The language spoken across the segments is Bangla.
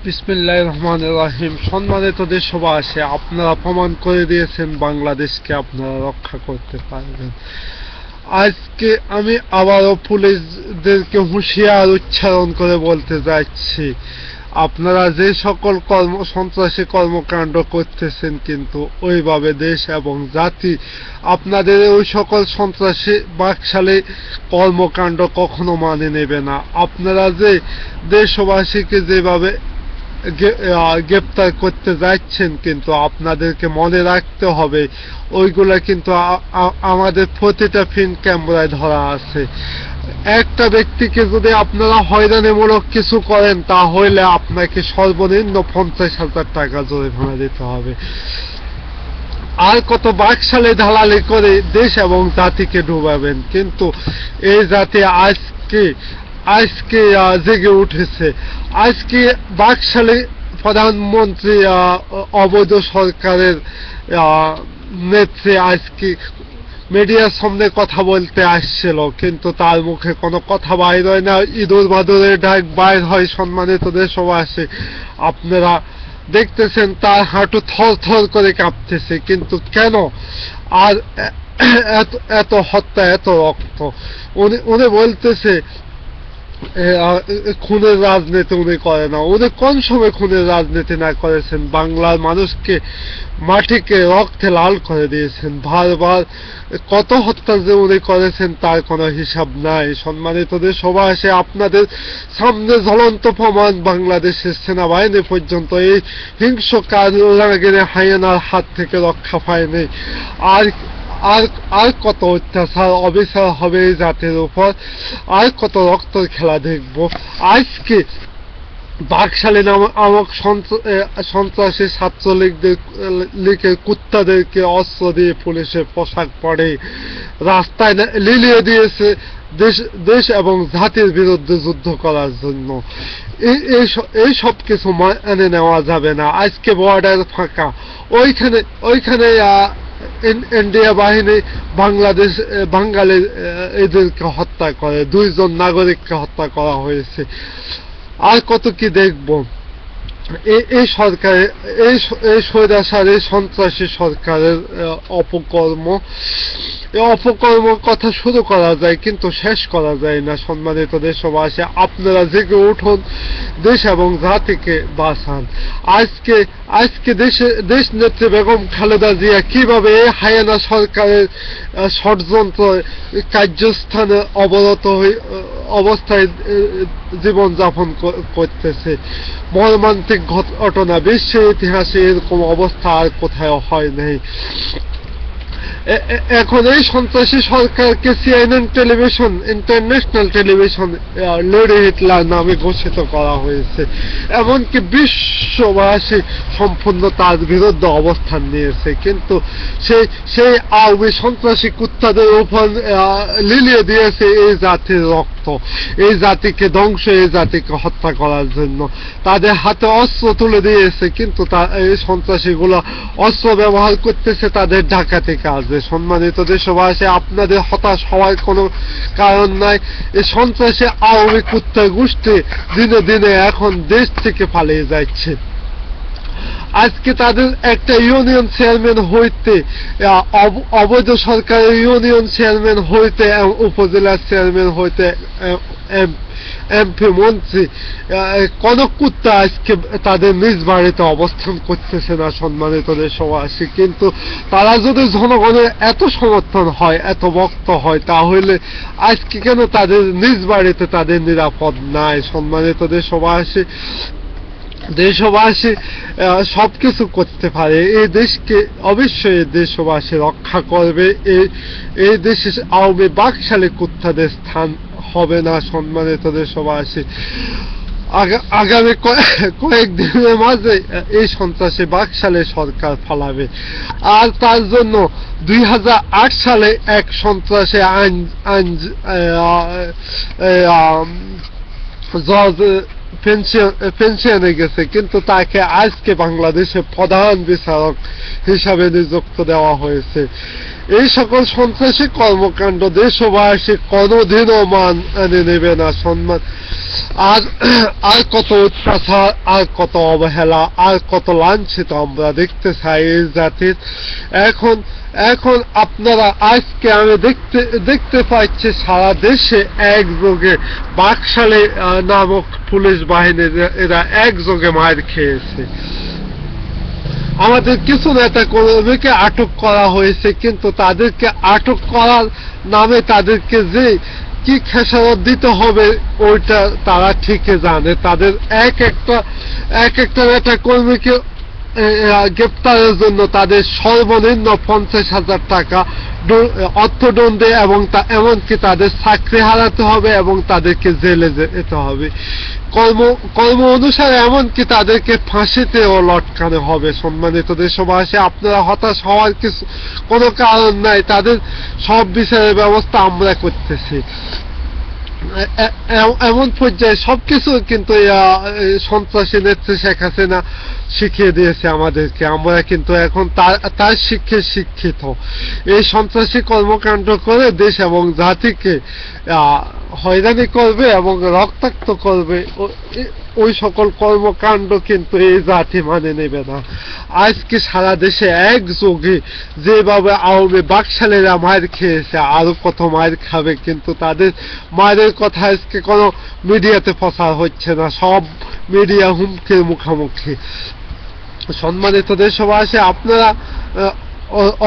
বিসমিল্লাহির রহমানির রহিম। সম্মানিত দেশবাসী, আপনারা প্রমাণ করে দিয়েছেন বাংলাদেশকে আপনারা রক্ষা করতে পারবেন। আজকে আমি আবারও পুলিশদেরকে হুঁশিয়ার উচ্চারণ করে বলতে যাচ্ছি, আপনারা যে সকল সন্ত্রাসী কর্মকাণ্ড করতেছেন, কিন্তু ওইভাবে দেশ এবং জাতি আপনাদের ওই সকল সন্ত্রাসী বাকশালী কর্মকাণ্ড কখনো মানে নেবে না। আপনারা যে দেশবাসীকে যেভাবে গ্রেপ্তার করতে যাচ্ছেন, কিন্তু আপনাদেরকে মনে রাখতে হবে ওইগুলা কিন্তু আমাদের প্রতিটা ফিল্ম ক্যামেরায় ধরা আছে। একটা ব্যক্তিকে যদি আপনারা হয়রানিমূলক কিছু করেন, তাহলে আপনাকে সর্বনিম্ন 50,000 টাকা জরিমানা দিতে হবে। আর কত বাকশালে ঢালালি করে দেশ এবং জাতিকে ডুবাবেন। কিন্তু এই জাতি আজকে জেগে উঠেছে। আজকে বাকশালী প্রধানমন্ত্রী অবৈধ সরকারের নেত্রী আজকে মিডিয়ার সামনে কথা বলতে আসছিল, কিন্তু তার মুখে কোনো কথা বাইর হয় না, ইঁদুর বাদুরের ডাক বাইর হয়। সম্মানিত দেশবাসী, আপনারা দেখতেছেন তার হাঁটু থর থর করে কাঁপতেছে। কিন্তু কেন? আর এত হত্যা, এত রক্ত। উনি বলতেছে খুনের রাজনীতি উনি করে না। উনি কোন সময় খুনের রাজনীতি না করেছেন? বাংলার মানুষকে, মাটিকে রক্তে লাল করে দিয়েছেন। বারবার কত হত্যা যে উনি করেছেন তার কোনো হিসাব নাই। সম্মানিত দেশবাসী, আপনাদের সামনে জ্বলন্ত প্রমাণ, বাংলাদেশের সেনাবাহিনী পর্যন্ত এই হিংস্র কারাগারে হায়েনার হাত থেকে রক্ষা পায়নি। আর কত অত্যাচার অবিচার হবে এই জাতির উপর, আর কত রক্তের খেলা দেখব। আজকে বাকশালী নামক সন্ত্রাসী ছাত্রলীগের কুত্তাদেরকে অস্ত্র দিয়ে পুলিশের পোশাক পরে রাস্তায় লিলিয়ে দিয়েছে দেশ এবং জাতির বিরুদ্ধে যুদ্ধ করার জন্য। এই সব কিছু মেনে নেওয়া যাবে না। আজকে বর্ডার ফাঁকা, ওইখানে ইন্ডিয়া বাহিনী বাঙালি এদেরকে হত্যা করে, 2 জন নাগরিককে হত্যা করা হয়েছে। আর কত কি দেখব। এই সরকারের এই স্বৈরাচারী সন্ত্রাসী সরকারের অপকর্ম কথা শুরু করা যায়, কিন্তু শেষ করা যায় না। সম্মানিত দেশবাসী, আপনারা জেগে উঠুন, দেশ এবং জাতিকে বাঁচান। আজকে দেশ নেত্রী বেগম খালেদা জিয়া কিভাবে এই হায়েনা সরকারের ষড়যন্ত্র কার্যস্থানে অবরত অবস্থায় জীবন যাপন করতেছে, মর্মান্তিক ঘটনা। বিশ্বের ইতিহাসে এরকম অবস্থা আর কোথাও হয় নাই। এখন এই সন্ত্রাসী সরকারকে CNN television, international television lady Hitler নামে ঘোষিত করা হয়েছে। এমনকি বিশ্ববাসী সম্পূর্ণ তার বিরুদ্ধে অবস্থান নিয়েছে। কিন্তু সেই আওয়ামী সন্ত্রাসী কুত্তাদের উপর লিলিয়ে দিয়েছে এই জাতির রক্ত, এই জাতিকে ধ্বংস, এই জাতিকে হত্যা করার জন্য তাদের হাতে অস্ত্র তুলে দিয়েছে। কিন্তু এই সন্ত্রাসীগুলো অস্ত্র ব্যবহার করতেছে তাদের ডাকাতি কাজে। সম্মানিত দেশবাসী, আপনাদের হতাশ হওয়ার কোনো কারণ নাই। এই সন্ত্রাসী আওয়ামী কুত্তা গোষ্ঠী দিনে দিনে এখন দেশ থেকে পালিয়ে যাচ্ছে। আজকে তাদের একটা ইউনিয়ন চেয়ারম্যান হইতে, অবৈধ সরকারের ইউনিয়ন চেয়ারম্যান হইতে, উপজেলার চেয়ারম্যান হইতে, এমপি মন্ত্রী, কোন কুত্তা আজকে তাদের নিজ বাড়িতে অবস্থান করতেছে না। সম্মানিত দেশবাসী, কিন্তু তারা যদি জনগণের এত সমর্থন হয়, এত বক্ত হয়, তাহলে আজকে কেন তাদের নিজ বাড়িতে তাদের নিরাপদ নাই? সম্মানিত দেশবাসী সবকিছু করতে পারে। এই দেশকে অবশ্যই দেশবাসী রক্ষা করবে। এই দেশে আওয়ামী বাকশালী কুত্তাদের স্থান হবে না। সম্মানিত দেশবাসী, আগামী কয়েকদিনের মাঝে এই সন্ত্রাসী বাকশালী সরকার ফালাবে। আর তার জন্য 2008 সালে এক সন্ত্রাসী জজ পেনশনে গেছে, কিন্তু তাকে আজকে বাংলাদেশের প্রধান বিচারক হিসাবে নিযুক্ত দেওয়া হয়েছে। এই সকল সন্ত্রাসী কর্মকাণ্ড দেশবাসী কোনোদিনও মেনে নেবে না। আর আর কত অত্যাচার, আর কত অবহেলা, আর কত লাঞ্ছিত আমরা দেখতে চাই এই জাতির। এখন এখন আপনারা আজকে আমি দেখতে পাচ্ছি সারা দেশে একযোগে বাকশালী নামক পুলিশ বাহিনীর এরা একযোগে মার খেয়েছে। আমাদের কিছু নেতা কর্মীকে আটক করা হয়েছে, কিন্তু তাদেরকে আটক করার নামে তাদেরকে যে কি খেসারত দিতে হবে ওইটা তারা ঠিকই জানে। তাদের এক একটা নেতা কর্মীকে গ্রেপ্তারের জন্য তাদের সর্বনিম্ন 50,000 টাকা অর্থদণ্ডে এবং এমনকি তাদের চাকরি হারাতে হবে এবং তাদেরকে জেলে যেতে হবে। কর্ম অনুসারে এমনকি তাদেরকে ফাঁসিতেও লটকানো হবে। সম্মানিত দেশবাসী, আপনারা হতাশ হওয়ার কোনো কারণ নাই। তাদের সব বিচারের ব্যবস্থা আমরা করতেছি। এমন পর্যায়ে সবকিছু কিন্তু সন্ত্রাসী নেত্রী শেখ হাসিনা শিখিয়ে দিয়েছে আমাদেরকে। আমরা কিন্তু এখন তার শিক্ষায় শিক্ষিত। এই সন্ত্রাসী কর্মকাণ্ড করে দেশ এবং জাতিকে হয়রানি করবে এবং রক্তাক্ত করবে, ওই সকল কর্মকাণ্ড কিন্তু এই জাতি মানে নেবে না। আজকে সারা দেশে একযোগে যেভাবে আওয়ামী বাকশালীরা মার খেয়েছে, আরো কত মার খাবে, কিন্তু তাদের মায়ের কথা আজকে কোনো মিডিয়াতে প্রচার হচ্ছে না। সব মিডিয়া হুমকির মুখোমুখি। সম্মানিত দেশবাসী, আপনারা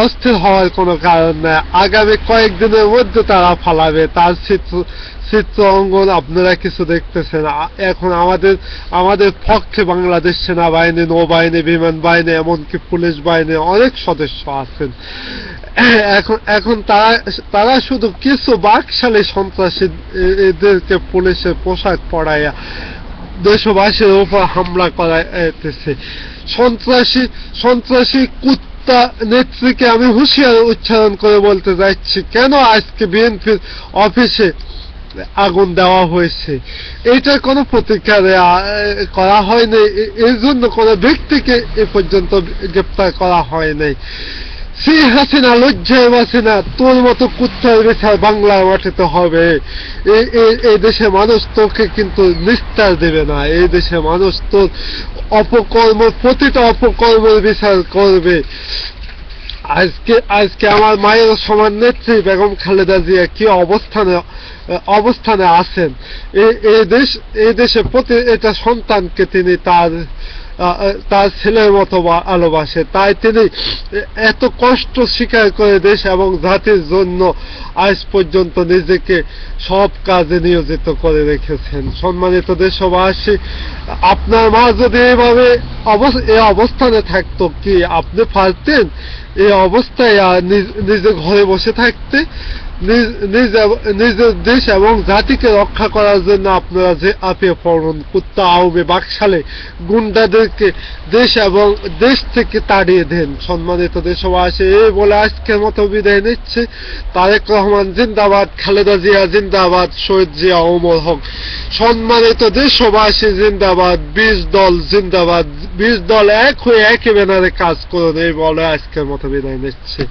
অস্থির হওয়ার কোনো কারণ নাই। আগামী কয়েকদিনের মধ্যে তারা ফালাবে তার চিত্র অঙ্গন আপনারা কিছু দেখতেছেন। এখন আমাদের পক্ষে বাংলাদেশ সেনাবাহিনী, নৌবাহিনী, বিমান বাহিনী, এমনকি পুলিশ বাহিনীর অনেক সদস্য আছেন। এখন তারা শুধু কিছু বাকশালী সন্ত্রাসীদেরকে পুলিশের পোশাক পরাইয়া দেশবাসীর উপর হামলা করাইতেছে। সন্ত্রাসী নেত্রীকে আমি হুঁশিয়ার উচ্চারণ করে বলতে যাচ্ছি, কেন আজকে বিএনপির অফিসে আগুন দেওয়া হয়েছে? এইটার কোনো প্রতিকার করা হয়নি। এর জন্য কোনো ব্যক্তিকে এ পর্যন্ত গ্রেপ্তার করা হয় নাই। শেখ হাসিনা, লজ্জায় বাঁচে না, তোর মতো কুত্তার বিচার বাংলার মাটিতে হবে। এই দেশের মানুষ তোকে কিন্তু নিস্তার দেবে না। এই দেশের মানুষ তোর প্রতিটা অপকর্মের বিচার করবে। আজকে আমার মায়ের সমান নেত্রী বেগম খালেদা জিয়া কি অবস্থানে আছেন। এই দেশে প্রতি এটা সন্তানকে তিনি তার ছেলের মতো ভালোবাসে, তাই তিনি এত কষ্ট স্বীকার করে দেশ এবং জাতির জন্য আজ পর্যন্ত নিজেকে সব কাজে নিয়োজিত করে রেখেছেন। সম্মানিত দেশবাসী, আপনার মা যদি এইভাবে এই অবস্থানে থাকতো, কি আপনি পারতেন এই অবস্থায় নিজে ঘরে বসে থাকতে? নিজের দেশ এবং জাতিকে রক্ষা করার জন্য আপনারা যে আপে পড়ুন, কুত্তা আওয়ামী বাকশালী গুন্ডাদেরকে দেশ থেকে তাড়িয়ে দেন। সম্মানিত দেশবাসী, এই বলে আজকের মতো বিদায় নিচ্ছে। তারেক রহমান জিন্দাবাদ, খালেদা জিয়া জিন্দাবাদ, শহীদ জিয়া অমর হোক। সম্মানিত দেশবাসী জিন্দাবাদ, 20 দল জিন্দাবাদ, 20 দল এক হয়ে একই ব্যানারে কাজ করুন। এই বলে আজকের মতো বিদায় নিচ্ছে।